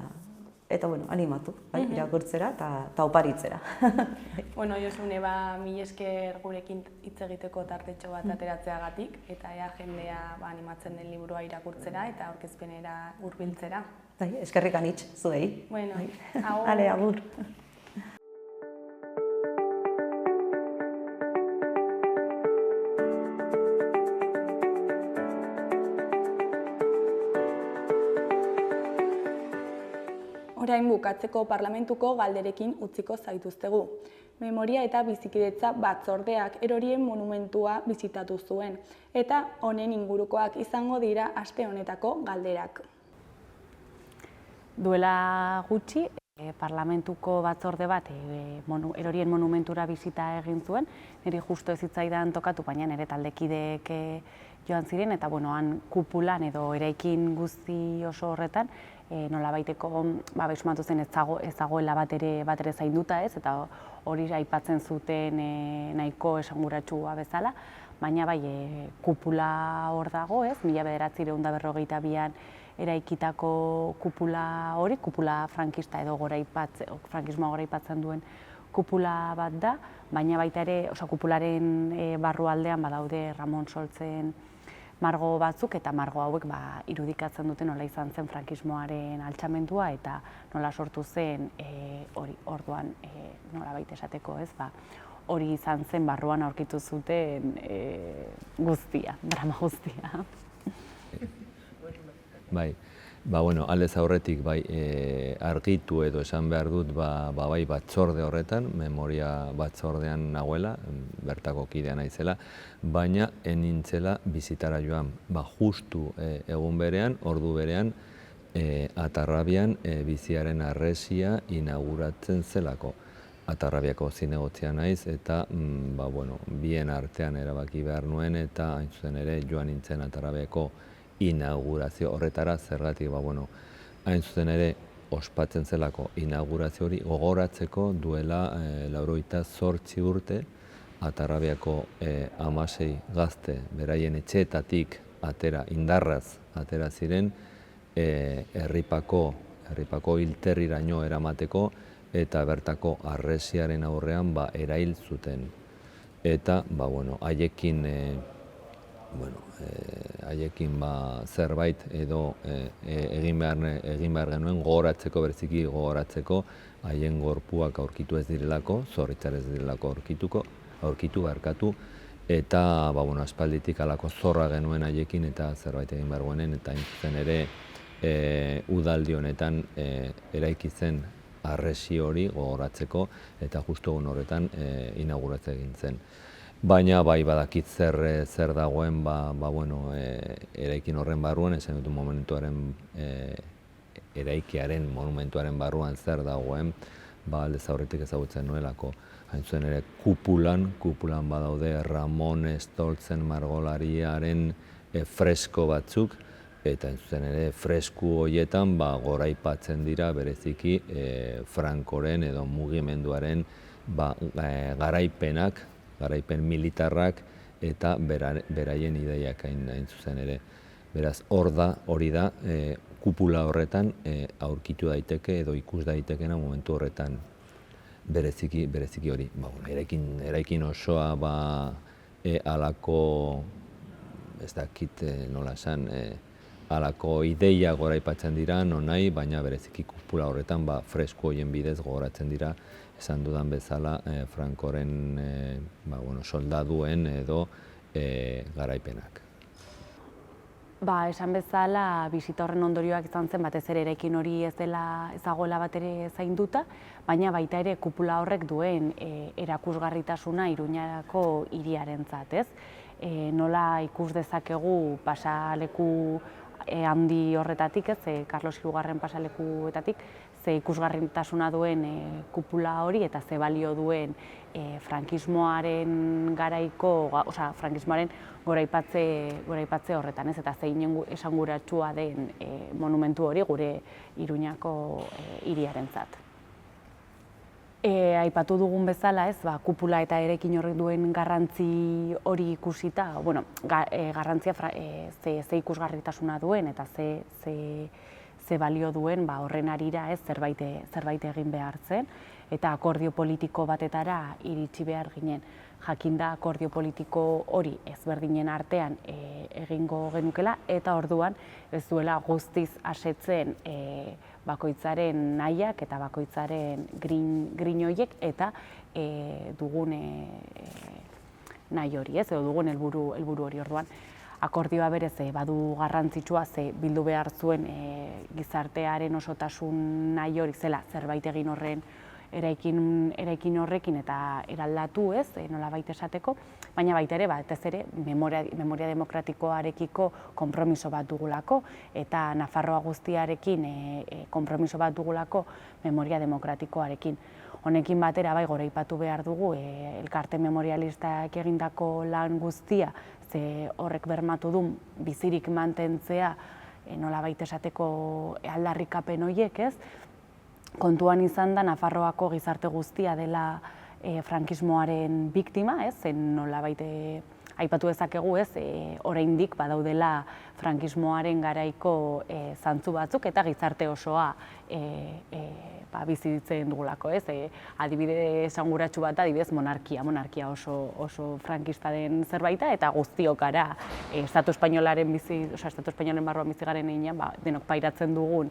animatu, irakurtzera eta oparitzera. Josune, mila esker gurekin hitz egiteko tartetxo bat ateratzeagatik, eta ea jendea animatzen den liburua irakurtzera eta aurkezpenera hurbiltzera. Eskerrik anitz, zuei. Agur. Agur. Orain bukatzeko parlamentuko galderekin utziko zaituztegu. Memoria eta bizikidetza batzordeak erorien monumentua bizitatu zuen, eta honen ingurukoak izango dira aste honetako galderak. Duela gutxi, parlamentuko batzorde bat erorien monumentura bizita egin zuen, niri justo ez zitzaidan tokatu, baina nire taldekideek joan ziren, eta han kupulan edo eraikin guzti oso horretan, nolabaiteko besumatu zen ez dagoela bat ere zainduta ez, eta hori aipatzen zuten nahiko esanguratsua bezala, baina kupula hor dago ez, 1942an eraikitako kupula hori, kupula frankista edo frankismoa goraipatzen duen kupula bat da, baina baita ere, kupularen barrualdean badaude Ramon Soltzen margo batzuk, eta margo hauek irudikatzen dute nola izan zen frankismoaren altxamendua eta nola sortu zen orduan nola baita esateko ez, hori izan zen barruan aurkitu zuten guztia, drama guztia. Aldez aurretik argitu edo esan behar dut batzorde horretan, memoria batzordean nagoela, bertako kidea naizela, baina enintzela bizitara joan. Justu egun berean, ordu berean, Atarrabian biziaren harresia inauguratzen zelako. Atarrabiako zinegotzia naiz eta bien artean erabaki behar nuen eta hain zuzen ere joan nintzen Atarrabiako inaugurazio horretara, zergatik hain zuzen ere ospatzen zelako inaugurazio hori gogoratzeko duela 98 urte Atarrabiako 16 gazte beraien etxeetatik indarraz atera ziren herripako hilterriraino eramateko eta bertako harresiaren aurrean erail zuten. Eta haiekin zerbait edo egin behar genuen bereziki gogoratzeko haien gorpuak aurkitu ez direlako, zorritzar ez direlako aurkitu barkatu, eta aspalditik halako zorra genuen haiekin eta zerbait egin behar guenen, eta hain ere udaldi honetan eraiki zen harresi hori gogoratzeko eta justu egun horretan inauguratzea egin zen. Baina badakit zer dagoen eraikin horren barruan, esan dut momentuaren eraikiaren monumentuaren barruan zer dagoen, aldez aurretik ezagutzen nuelako. Hain zuen ere kupulan badaude Ramon Stoltzen margolariaren fresko batzuk, eta hain zuzen ere fresku horietan goraipatzen dira bereziki Frankoren edo mugimenduaren garaipen militarrak eta beraien ideiak hain zuzen ere. Beraz, hori da kupula horretan aurkitu daiteke edo ikus daitekena momentu horretan bereziki hori. Eraikin osoa halako, ez dakit nola esan, halako ideia goraipatzen dira, nonai, baina bereziki kupula horretan fresko horien bidez gogoratzen dira, esan dudan bezala, Francoren soldaduen edo garaipenak. Esan bezala, bisita horren ondorioak izan zen, batez ere eraikin hori ez dagoela bat ere zainduta, baina baita ere kupula horrek duen erakusgarritasuna Iruñako hiriarentzat, ez? Nola ikus dezakegu pasaleku handi horretatik, ez, Carlos Hirugarren pasalekuetatik, ze ikusgarritasuna duen kupula hori eta ze balio duen frankismoaren garaiko, frankismoaren goraipatze horretan, ez, eta zein esanguratsua den monumentu hori gure Iruñako hiriarentzat. Aipatu dugun bezala, ez, kupula eta eraikin horrek duen garrantzi hori ikusita, garrantzia ze ikusgarritasuna duen eta ze balio duen horren arira, ez, zerbait egin behar zen, eta akordio politiko batetara iritsi behar ginen. Jakinda akordio politiko hori ezberdinen artean egingo genukela, eta orduan ez duela guztiz asetzen bakoitzaren nahiak eta bakoitzaren grin horiek eta dugun nahi hori, ez, edo dugun helburu hori. Orduan akordioa berez badu garrantzitsua, ze bildu behar zuen gizartearen osotasun nahi hori zela zerbait egin horren eraikin horrekin eta eraldatu, ez, nolabait esateko, baina baita ere, batez ere, memoria demokratikoarekiko konpromiso bat dugulako, eta Nafarroa guztiarekin konpromiso bat dugulako memoria demokratikoarekin. Honekin batera, goraipatu behar dugu, elkarte memorialistak egindako lan guztia, ze horrek bermatu du bizirik mantentzea, nolabait esateko aldarrikapen horiek, ez, kontuan izan da Nafarroako gizarte guztia dela frankismoaren biktima, ez, nolabait aipatu dezakegu, ez, oraindik badaudela frankismoaren garaiko zantzu batzuk eta gizarte osoa bizitzen dugulako, ez, adibide esanguratsu bat, adibidez monarkia oso frankista den zerbaita, eta guztiok gara Estatu Espainolaren barruan bizi garen heinean, denok pairatzen dugun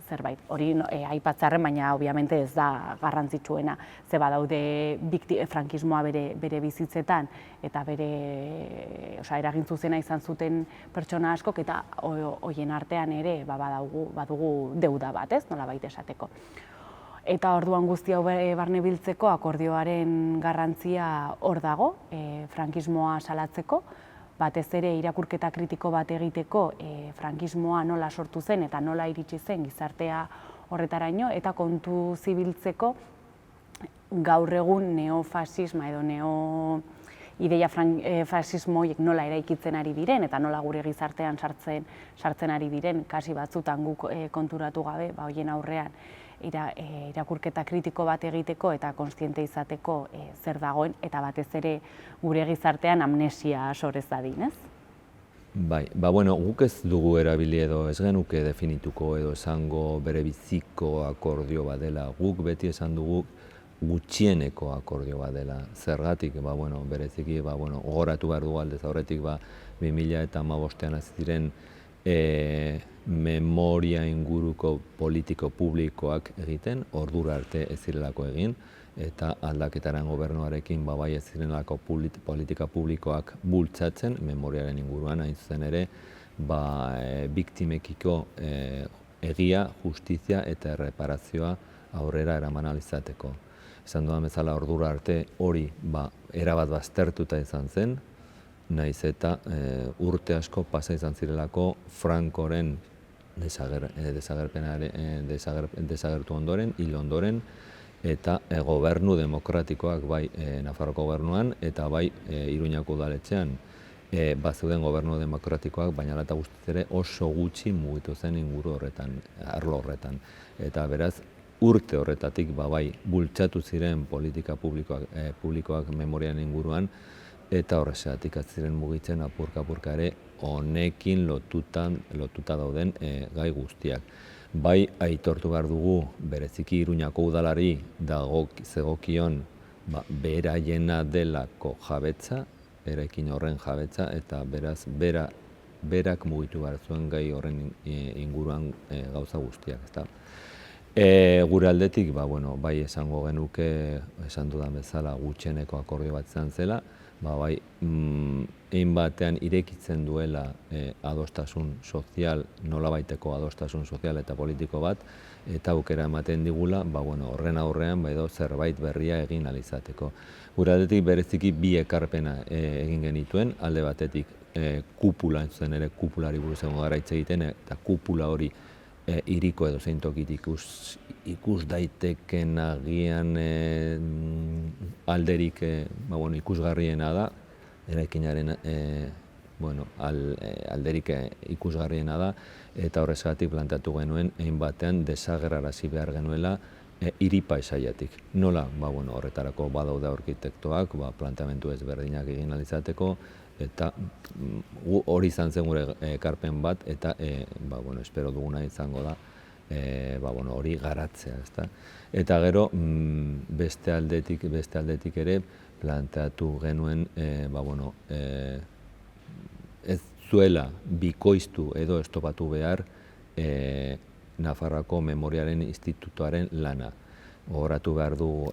zerbait. Hori aipatzearren, baina obviamente ez da garrantzitsuena, ze badaude frankismoa bere bizitzetan eta bere eragin zuzena izan zuten pertsona askok, eta horien artean ere badugu deuda bat, ez, nolabait esateko. Eta orduan guzti hau barne biltzeko akordioaren garrantzia hor dago, frankismoa salatzeko, batez ere irakurketa kritiko bat egiteko frankismoa nola sortu zen eta nola iritsi zen gizartea horretaraino, eta kontu zibiltzeko gaur egun neofasisma edo ideia fasismo horiek nola eraikitzen ari diren eta nola gure gizartean sartzen ari diren, kasi batzutan guk konturatu gabe, horien aurrean irakurketa kritiko bat egiteko eta kontziente izateko zer dagoen, eta batez ere gure gizartean amnesia sorez dadin, ez? Guk ez dugu erabili edo ez genuke definituko edo esango bere biziko akordio bat dela. Guk beti esan dugu gutxieneko akordio bat dela. Zergatik, bereziki, gogoratu behar dugu aldez aurretik 2015an hasi ziren memoria inguruko politiko publikoak egiten, ordura arte ez zirelako egin, eta aldaketaren gobernuarekin bai ez zirelako politika publikoak bultzatzen, memoriaren inguruan hain zuzen ere, biktimekiko egia, justizia eta erreparazioa aurrera eraman ahal izateko. Esan dudan bezala ordura arte hori erabat baztertuta izan zen, nahiz eta urte asko pasa izan zirelako Francoren desagertu ondoren, hil ondoren, eta gobernu demokratikoak bai Nafarroko gobernuan eta bai Iruñako udaletxean bazeuden gobernu demokratikoak, baina eta guztiz ere oso gutxi mugitu zen inguru horretan, arlo horretan. Eta beraz, urte horretatik bai bultzatu ziren politika publikoak memorian inguruan, eta horrexegatik ziren mugitzen apurka ere honekin lotuta dauden gai guztiak. Bai aitortu behar dugu bereziki Iruñako udalari zegokion beraiena delako jabetza, eraikin horren jabetza, eta beraz bera berak mugitu behar zuen gai horren inguruan gauza guztiak, ezta. Gure aldetik, bai esango genuke, esan dudan bezala, gutxieneko akordio bat izan zela, bai, egin batean irekitzen duela adostasun sozial, nolabaiteko adostasun sozial eta politiko bat, eta aukera ematen digula, horren aurrean edo zerbait berria egin ahal izateko. Gure aldetik bereziki bi ekarpena egin genituen, alde batetik kupula, zen ere kupulari buruz egon gara hitz egiten, eta kupula hori hiriko edo zein tokitik ikus daiteken agian alderik ikusgarriena da, eraikinaren alderik ikusgarriena da, eta horrezgatik planteatu genuen egin batean desagerrarazi behar genuela hiri paisaiatik. Nola? Horretarako badaude arkitektoak, planteamendu ezberdinak egin ahal izateko, eta hori izan zen gure ekarpen bat, eta espero duguna izango da hori garatzea, ezta. Eta gero beste aldetik ere planteatu genuen ez zuela bikoiztu edo estopatu behar Nafarroako Memoriaren Institutuaren lana. Gogoratu behar du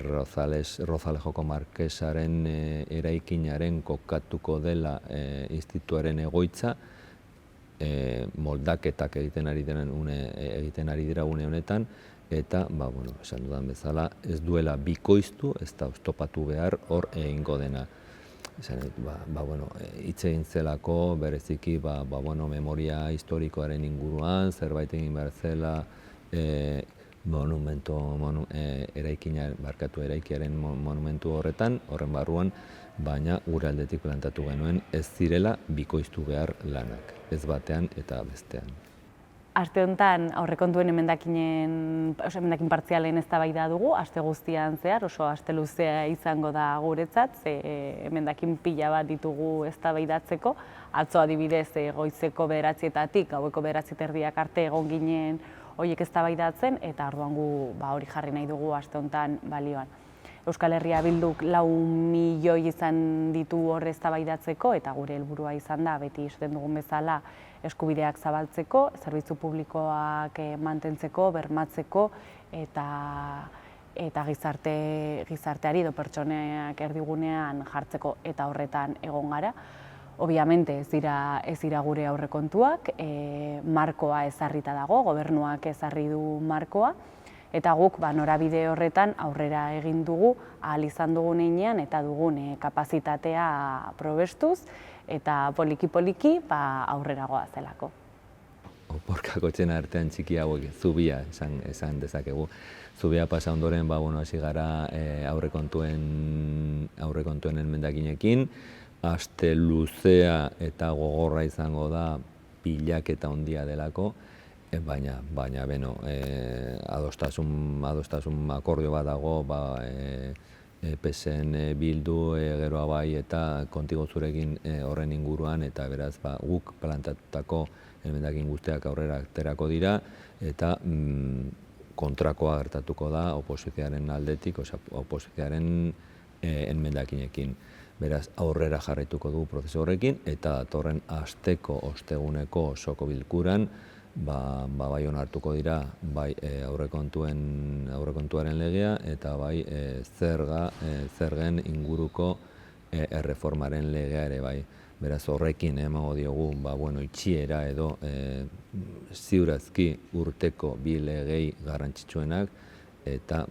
Rozalejoko Markesaren eraikinaren kokatuko dela institutuaren egoitza, moldaketak egiten ari dira une honetan, eta, esan dudan bezala, ez duela bikoiztu, ez da oztopatu behar hor egingo dena. Hitz egin zelako, bereziki, memoria historikoaren inguruan, zerbait egin behar zela, eraikiaren monumentu horretan, horren barruan, baina gure aldetik plantatu genuen ez zirela bikoiztu behar lanak, ez batean eta bestean. Aste honetan aurrekontuen emendakin partzialen eztabaida dugu, aste guztian zehar, oso aste luzea izango da guretzat, emendakin pila bat ditugu eztabaidatzeko. Atzo adibidez goizeko 9:00-etatik, gaueko 9:30 arte egon ginen horiek eztabaidatzen, eta orduan gu hori jarri nahi dugu aste honetan balioan. Euskal Herria Bilduk 4 milioi izan ditu horre eztabaidatzeko, eta gure helburua izan da, beti esaten dugun bezala, eskubideak zabaltzeko, zerbitzu publikoak mantentzeko, bermatzeko, eta gizarteari edo pertsoneak erdigunean jartzeko, eta horretan egon gara. Obviamente ez dira gure aurrekontuak, markoa ezarrita dago, gobernuak ezarri du markoa, eta guk norabide horretan aurrera egin dugu, ahal izan dugun heinean eta dugun kapazitatea probestuz, eta poliki-poliki aurrera goazelako. Oporkako txena artean txiki hauek, zubia esan dezakegu. Zubia pasa ondoren, hasi gara aurrekontuen emendakinekin, aste luzea eta gogorra izango da pilaketa handia delako, baina adostasun akordio bat dago, PSN Bildu, Geroa bai eta Kontigo zurekin horren inguruan, eta beraz guk plantatutako emendakin guztiak aurrera aterako dira, eta kontrakoa gertatuko da oposizioaren aldetik, oposizioaren emendakinekin. Beraz, aurrera jarraituko du prozesu horrekin, eta datorren asteko osteguneko osoko bilkuran, bai onartuko dira bai aurrekontuaren legea eta bai zergen inguruko erreformaren legea ere bai. Beraz, horrekin emango diogu itxiera edo ziurazki urteko bi legei garrantzitsuenak, eta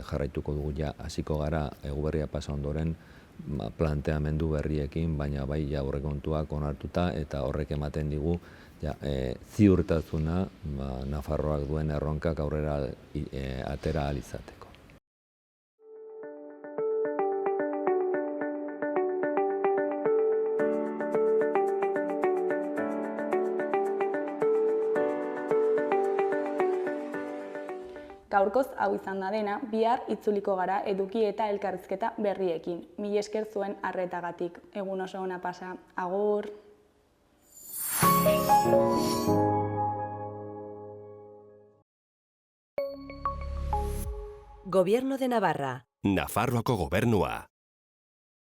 jarraituko dugu hasiko gara eguberria pasa ondoren planteamendu berriekin, baina bai aurrekontuak onartuta, eta horrek ematen digu ziurtasuna Nafarroak duen erronkak aurrera atera ahal izateko. Gaurkoz hau izan da dena, bihar itzuliko gara eduki eta elkarrizketa berriekin. Mila esker zuen arretagatik. Egun oso ona pasa. Agur! Gobierno de Navarra. Nafarroako gobernua.